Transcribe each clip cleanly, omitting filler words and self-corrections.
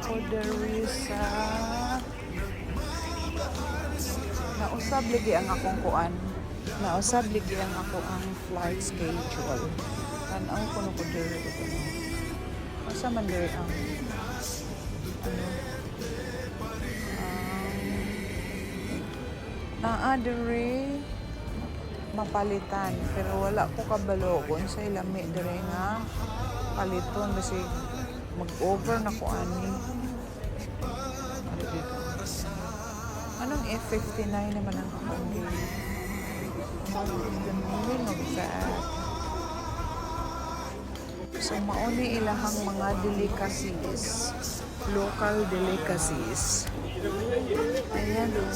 ko diri sa nausab lagi ang akong kuan. Nausab lagi ang ako ang flight schedule. Tanaw ko no ko diri ko. Asa man diri ang ano naa diri mapalitan pero wala ko kabalo kung sa ilami diri nga paliton kasi mag-over na ko ani. Ano dito? Anong F59 naman ang akong game? What is the meaning of that? So, mauni ilahang mga delicacies. Local delicacies. Ayan o.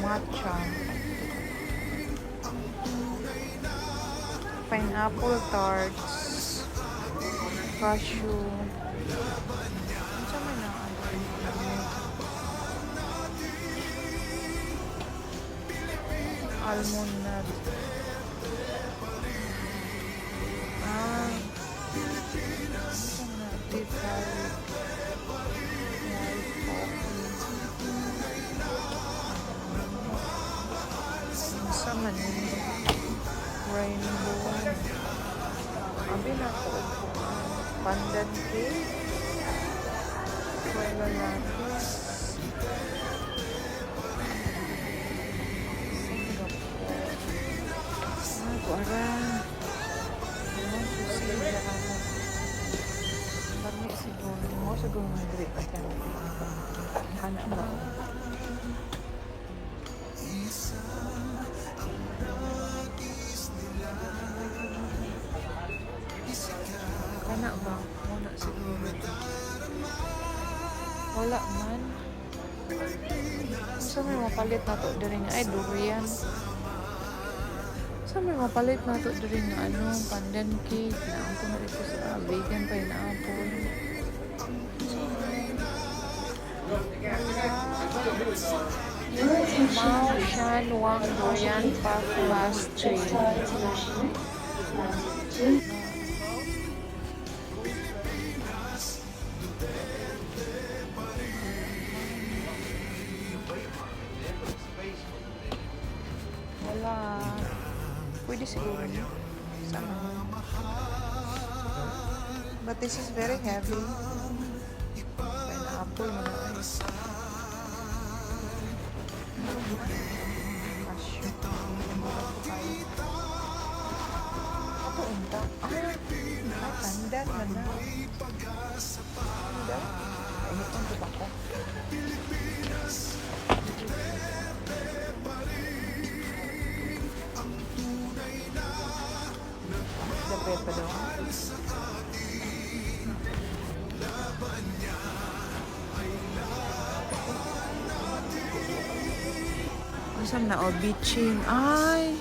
Matcha. Pineapple tarts. Cashew. Ano man na almond nut. Deep garlic. Sa man rainbow. Abi na ko pandan cake. Wala lapis. Kuara. Marami siguro. Mo siguro mag-grip at yan. Hanak ba? Hanak ba? Wala siguro. Wala man. Saan may mapalit na to? Dari nga ay durian. Sa may mapalit na ito rin na pandan cake na ang kumari ko sa vegan pineapple. Mao Shan Wang Durian Puff Pastry. Wala. Pwede siguro niyo. Sama. But this is very heavy. Pineapple mo na ay. Cashew. Ako unta. Pandan man na. Pandan. Ay, ito ba ko? Dapat pa daw. Saan na? Oh, beaching. Ay!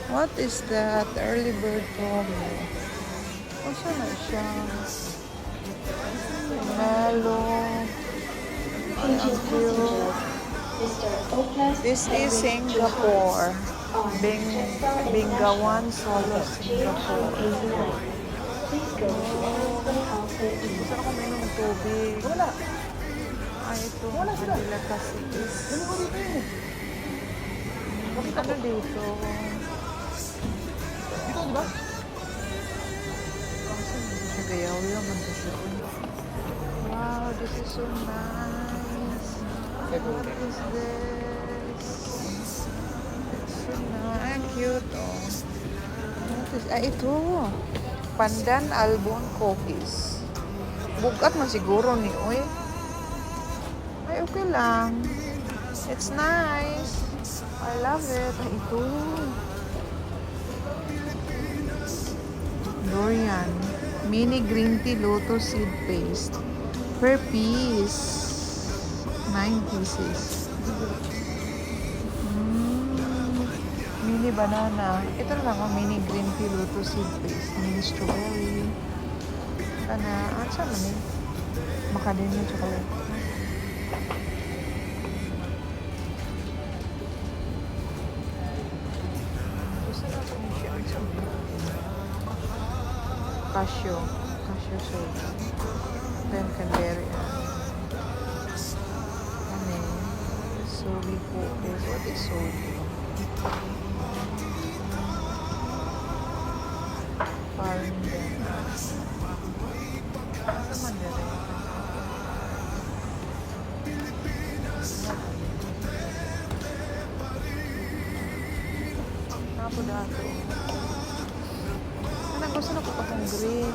What is that? Early bird promo. Oh, saan na siya? Mellow. This is Singapore. Bengawan Solo, Singapore. Gusto ko may ng tubig. Wala. Ay, ito. Wala sila. Kasi is... Ano dito? Dito, di ba? Kasi hindi siya gayaw yung siya. Wow, this is so nice. What is this? So nice. Cute, oh. Ito. Pandan Albon Cookies. Bugat man siguro ni Uy. Ay, okay lang. It's nice. I love it. Ay, ito. Durian. Mini green tea lotus seed paste. Per piece. 9 pieces. Mini banana. Ito lang ang mini green tea lotus seed paste. Mini strawberry. Kana, saan man eh? Macadamia chocolate. Gusto na ako siya. Cashew. Cashew soda. 10 very ano eh, sogi cookies. What is sogi? Parang din. Ano man din eh? Napo dato. Ano gusto na ko itong green.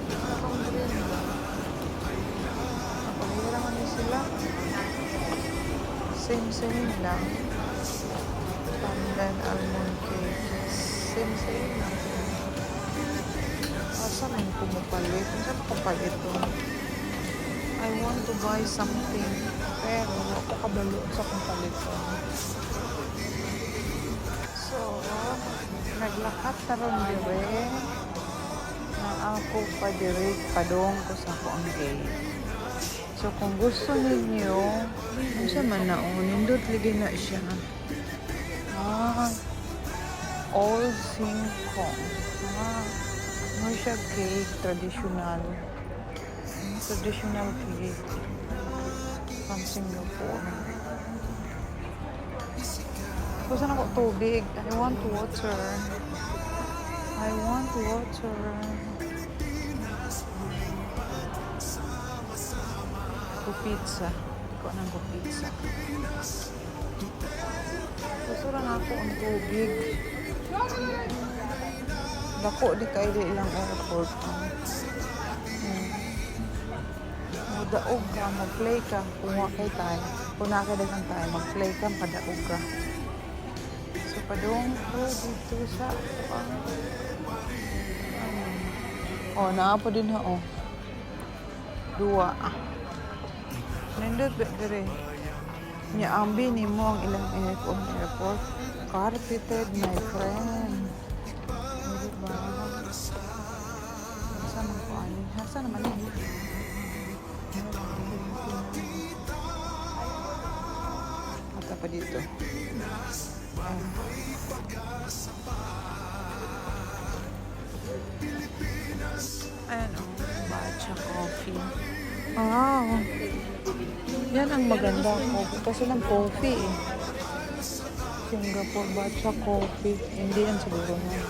Ano itong green ba? Napahira man din sila. Same lang. Pandan almond cake. Same lang. Asa man pumupalit? Saan ko palit ito? I want to buy something. Pero ako kabalo sa kong palit ito. So, naglakat taron dire na ako pa dire padong ko sa akong gate. So, kung gusto ninyo, ano siya man na, nindot lagi na siya. All Singkong. Ano siya cake, traditional. Traditional cake from Singapore. Gusto na ko tubig. I want water. I want water. Pizza. Ikaw nang pizza. Gusto lang ako ang tubig. Dako di kayo di ilang airport. Daog ka, mag-play ka. Kung wakay tayo. Kung nakadagan tayo, mag-play ka, padaog ka. So, padong ko dito sa... Oh, naapo din ha, oh. Dua. Nindot ba dire? Ambi ni mo ang ilang airport. Carpeted, my friend. Hindi ba? Saan ang kuanin? Saan naman yun? At pa dito. Ayan o. Matcha coffee. Wow. Yan ang maganda coffee. Kasi ng coffee eh. Singapore matcha coffee. Hindi yan siguro na.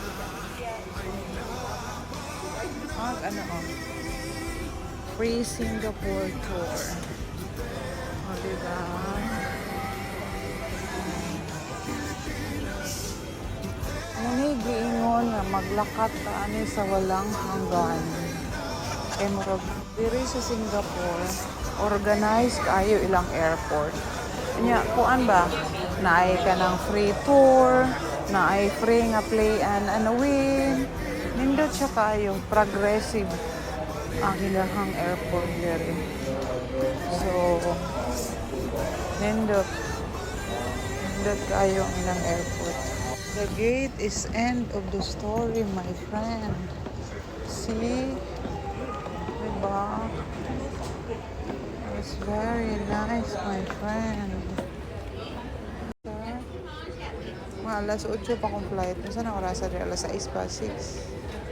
Ano o. Free Singapore tour. O, diba? Giingon nga maglakat ta ani sa walang hanggan. Emerald. Diri sa Singapore, organized kayo ilang airport. Nya, kuan ba? Naay ka ng free tour, naay free nga play and win. Nindot siya kayo, progressive ang ilahang airport diri. So, nindot kayo ang ilang airport. The gate is end of the story, my friend. See? Diba? It's very nice, my friend. Mga alas 8 pa kong flight. Saan ang oras? Alas 6 pa, 6.